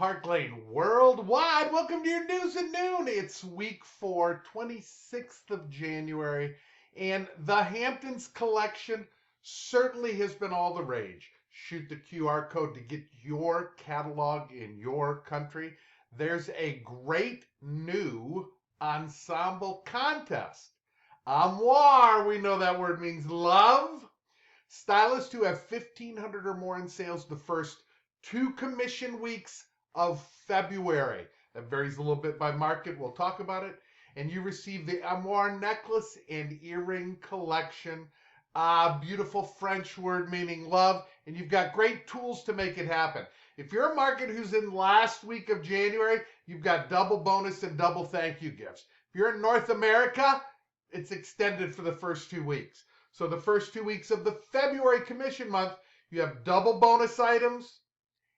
Park Lane Worldwide. Welcome to your news at noon. It's week 4, 26th of January, and the Hamptons collection certainly has been all the rage. Shoot the QR code to get your catalog in your country. There's a great new ensemble contest. Armoire, we know that word means love. Stylists who have 1,500 or more in sales the first 2 commission weeks of February. That varies a little bit by market. We'll talk about it. And you receive the Armoire necklace and earring collection. Beautiful French word meaning love. And you've got great tools to make it happen. If you're a market who's in last week of January, you've got double bonus and double thank you gifts. If you're in North America, it's extended for the first 2 weeks. So the first 2 weeks of the February commission month, you have double bonus items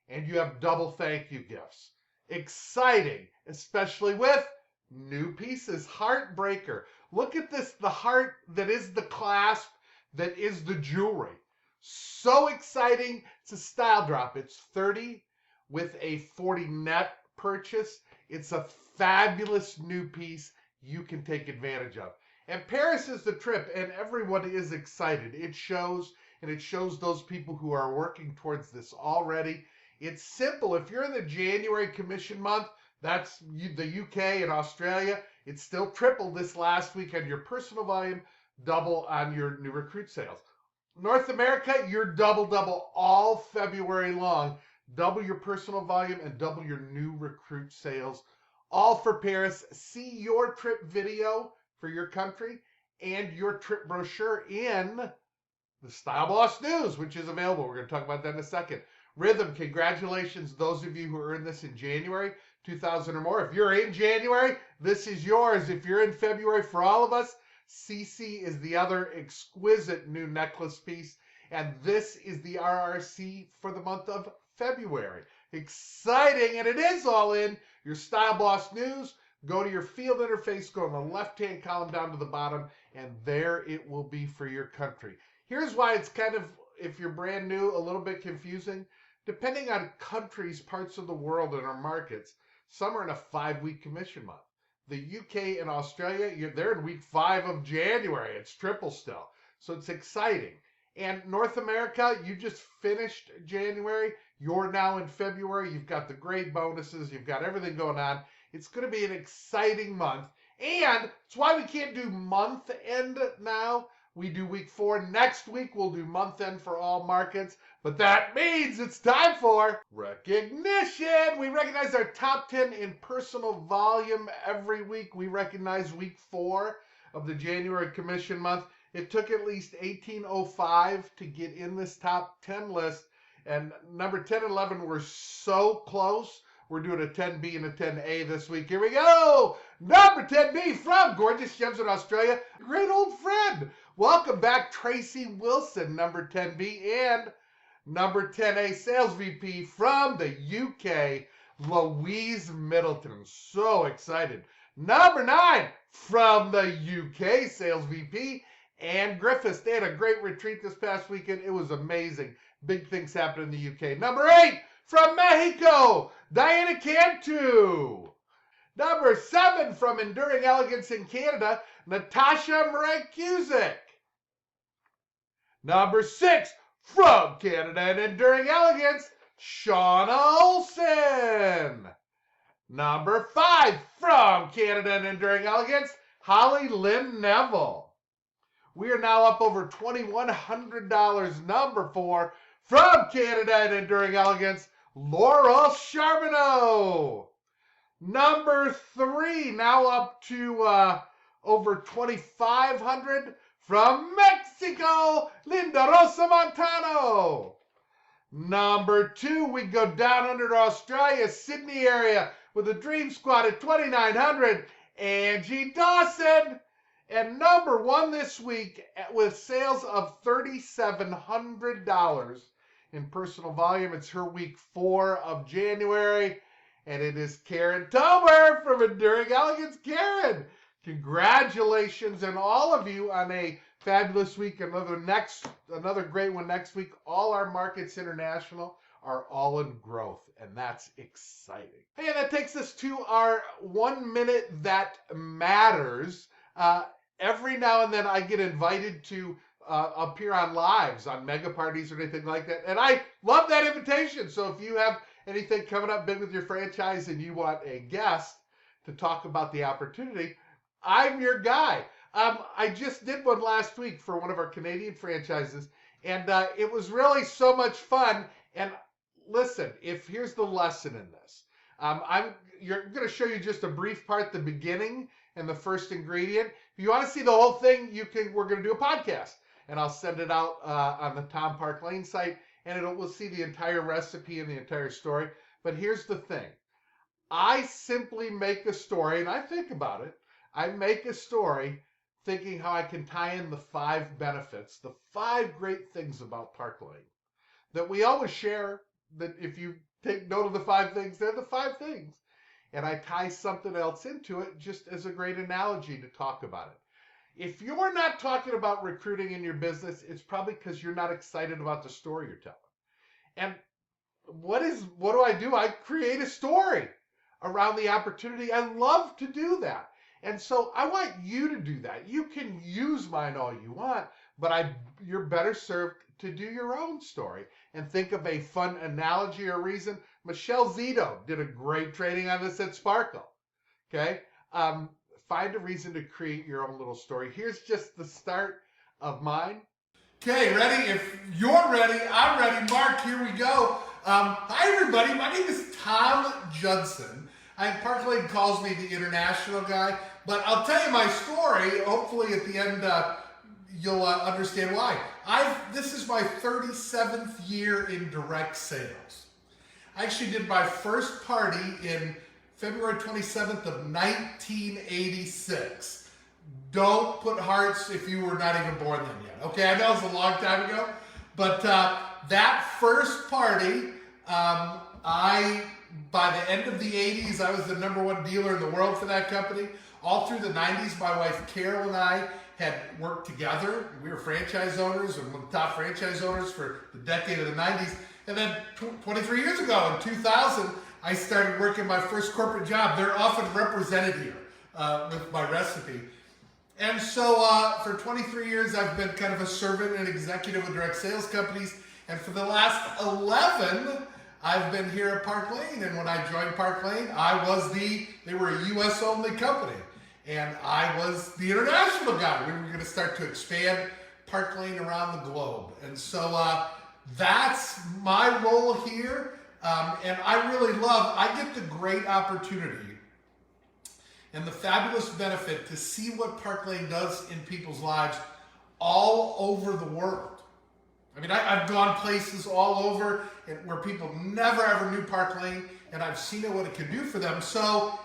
and you have double thank you gifts. Exciting, especially with new pieces. Heartbreaker. Look at this, the heart that is the clasp, that is the jewelry. So exciting. It's a style drop. It's 30 with a 40 net purchase. It's a fabulous new piece you can take advantage of. And Paris is the trip, and everyone is excited. It shows, and it shows those people who are working towards this already. It's simple. If you're in the January commission month, that's the UK and Australia. It's still triple this last week on your personal volume, double on your new recruit sales. North America, you're double all February long. Double your personal volume and double your new recruit sales. All for Paris. See your trip video for your country and your trip brochure in the Style Boss News, which is available. We're going to talk about that in a second. Rhythm, congratulations, those of you who earned this in January 2000 or more. If you're in January, this is yours. If you're in February, for all of us, CC is the other exquisite new necklace piece, and this is the RRC for the month of February. Exciting, and it is all in your Style Boss News. Go to your field interface, go in the left-hand column down to the bottom, and there it will be for your country. Here's why it's kind of, if you're brand new, a little bit confusing. Depending on countries, parts of the world, and our markets, some are in a 5-week commission month. The UK and Australia, they're in week 5 of January. It's triple still. So it's exciting. And North America, you just finished January. You're now in February. You've got the great bonuses. You've got everything going on. It's going to be an exciting month. And it's why we can't do month end now. We do week 4. Next week, we'll do month end for all markets. But that means it's time for recognition. We recognize our top 10 in personal volume every week. We recognize week 4 of the January commission month. It took at least 1805 to get in this top 10 list. And number 10 and 11 were so close. We're doing a 10B and a 10A this week. Here we go. Number 10B from gorgeous Judson, Australia. Great old friend. Welcome back, Tracy Wilson, number 10B. And number 10A sales VP from the UK, Louise Middleton. So excited. Number 9 from the UK, sales VP, Ann Griffiths. They had a great retreat this past weekend. It was amazing. Big things happened in the UK. Number 8 from Mexico, Diana Cantu. Number 7 from Enduring Elegance in Canada, Natasha Mrekuzik. Number 6 from Canada and Enduring Elegance, Shauna Olson. Number 5 from Canada and Enduring Elegance, Holly Lynn Neville. We are now up over $2,100. Number 4 from Canada and Enduring Elegance, Laurel Charbonneau. Number 3, now up to over $2,500 from Mexico, Linda Rosa Montano. Number 2, we go down under to Australia, Sydney area, with the Dream Squad at $2,900, Angie Dawson. And number 1 this week with sales of $3,700 in personal volume. It's her week 4 of January. And it is Karen Tober from Enduring Elegance. Karen, congratulations, and all of you on a fabulous week. Another great one next week. All our markets international are all in growth, and that's exciting. Hey, and that takes us to our 1 minute that matters. Every now and then I get invited to appear on lives, on mega parties or anything like that, and I love that invitation. So if you have anything coming up big with your franchise and you want a guest to talk about the opportunity, I'm your guy. I just did one last week for one of our Canadian franchises, and it was really so much fun. And listen, here's the lesson in this. I'm going to show you just a brief part, the beginning and the first ingredient. If you want to see the whole thing, we're going to do a podcast, and I'll send it out on the Tom Park Lane site, and we'll see the entire recipe and the entire story. But here's the thing. I simply make a story, and I think about it. I make a story thinking how I can tie in the 5 benefits, the 5 great things about Park Lane that we always share, that if you take note of the 5 things, they're the 5 things. And I tie something else into it just as a great analogy to talk about it. If you're not talking about recruiting in your business, it's probably because you're not excited about the story you're telling. And what do I do? I create a story around the opportunity. I love to do that. And so I want you to do that. You can use mine all you want, but you're better served to do your own story and think of a fun analogy or reason. Michelle Zito did a great training on this at Sparkle. Okay? Find a reason to create your own little story. Here's just the start of mine. Okay, ready? If you're ready, I'm ready. Mark, here we go. Hi, everybody. My name is Tom Judson. Park Lane calls me the international guy, but I'll tell you my story. Hopefully at the end you'll understand why. This is my 37th year in direct sales. I actually did my first party in February 27th of 1986. Don't put hearts if you were not even born then yet. Okay, I know it's a long time ago, but that first party, by the end of the 80s, I was the #1 dealer in the world for that company. All through the 90s, my wife Carol and I had worked together. We were franchise owners and one of the top franchise owners for the decade of the 90s. And then 23 years ago, in 2000, I started working my first corporate job. They're often represented here with my recipe. And so for 23 years, I've been kind of a servant and executive of direct sales companies. And for the last 11, I've been here at Park Lane. And when I joined Park Lane, they were a US only company. And I was the international guy. We were going to start to expand Park Lane around the globe. And so that's my role here. And I get the great opportunity and the fabulous benefit to see what Park Lane does in people's lives all over the world. I mean, I've gone places all over where people never ever knew Park Lane, and I've seen what it can do for them. So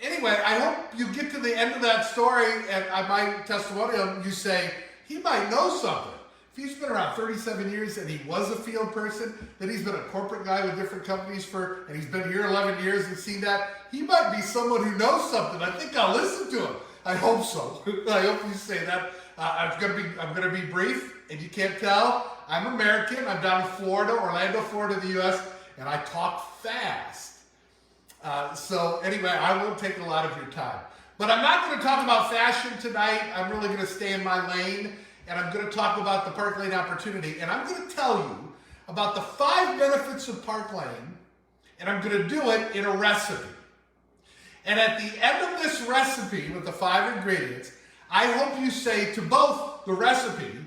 anyway, I hope you get to the end of that story, and my testimonial, you say, he might know something. If he's been around 37 years and he was a field person, then he's been a corporate guy with different companies and he's been here 11 years and seen that, he might be someone who knows something. I think I'll listen to him. I hope so. I hope you say that. I'm gonna be brief, and you can't tell, I'm American. I'm down in Florida, Orlando, Florida, the U.S., and I talk fast. So anyway, I won't take a lot of your time. But I'm not going to talk about fashion tonight. I'm really going to stay in my lane, and I'm going to talk about the Park Lane opportunity. And I'm going to tell you about the 5 benefits of Park Lane, and I'm going to do it in a recipe. And at the end of this recipe with the 5 ingredients, I hope you say to both the recipe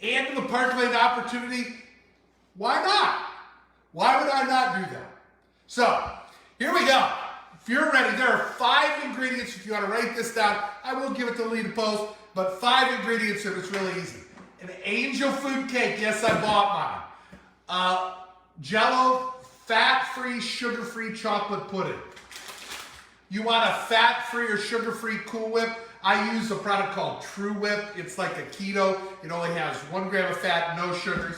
and to the Park Lane opportunity, why not? Why would I not do that? So, here we go. If you're ready, there are 5 ingredients. If you want to write this down, I will give it to Lead Post, but 5 ingredients, and it's really easy. An angel food cake. Yes, I bought mine. Jell-O fat-free, sugar-free chocolate pudding. You want a fat-free or sugar-free Cool Whip? I use a product called True Whip. It's like a keto. It only has 1 gram of fat, no sugars.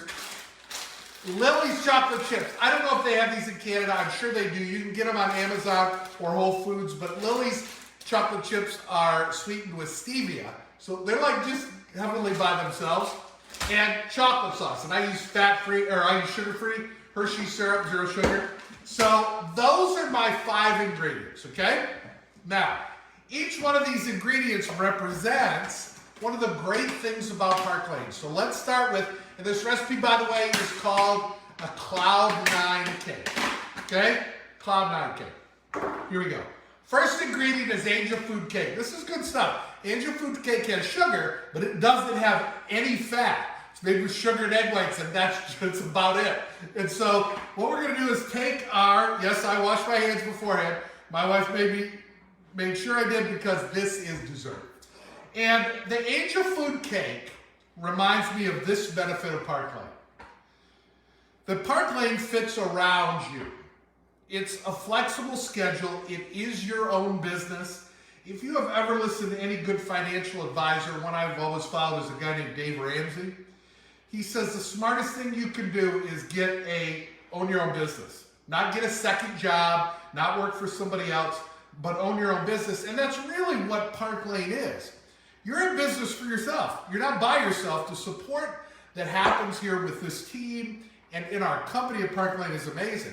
Lily's chocolate chips. I don't know if they have these in Canada. I'm sure they do. You can get them on Amazon or Whole Foods, but Lily's chocolate chips are sweetened with stevia. So they're like just heavenly by themselves. And chocolate sauce. And I use sugar-free Hershey syrup, 0 sugar. So those are my 5 ingredients, okay? Now, each one of these ingredients represents one of the great things about Park Lane. So let's start with, and this recipe, by the way, is called a Cloud 9 cake, okay? Cloud 9 cake. Here we go. First ingredient is angel food cake. This is good stuff. Angel food cake has sugar, but it doesn't have any fat. It's made with sugar and egg whites, and that's about it. And so what we're going to do is take our, yes, I washed my hands beforehand. My wife made sure I did because this is dessert. And the angel food cake reminds me of this benefit of Park Lane. The Park Lane fits around you. It's a flexible schedule. It is your own business. If you have ever listened to any good financial advisor, one I've always followed is a guy named Dave Ramsey. He says the smartest thing you can do is own your own business. Not get a second job, not work for somebody else, but own your own business. And that's really what Park Lane is. You're in business for yourself. You're not by yourself. The support that happens here with this team and in our company at Park Lane is amazing.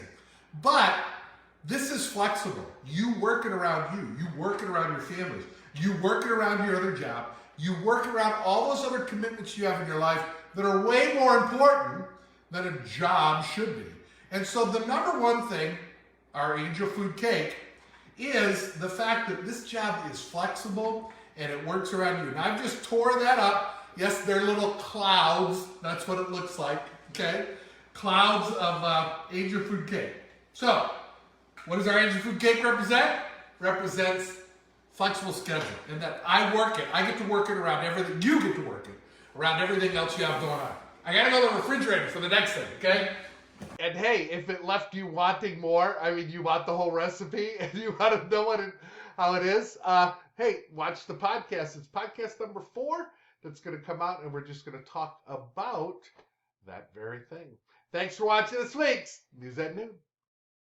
But this is flexible. You work it around you. You work it around your families. You work it around your other job. You work around all those other commitments you have in your life that are way more important than a job should be. And so the number one thing, our angel food cake, is the fact that this job is flexible and it works around you. And I've just tore that up. Yes, they're little clouds. That's what it looks like, okay? Clouds of angel food cake. So, what does our angel food cake represent? Represents flexible schedule. And that I work it. I get to work it around everything. You get to work it around everything else you have going on. I gotta go to the refrigerator for the next thing, okay? And hey, if it left you wanting more, I mean, you want the whole recipe and you want to know how it is, hey, watch the podcast. It's podcast number 4 that's going to come out, and we're just going to talk about that very thing. Thanks for watching this week's News at Noon.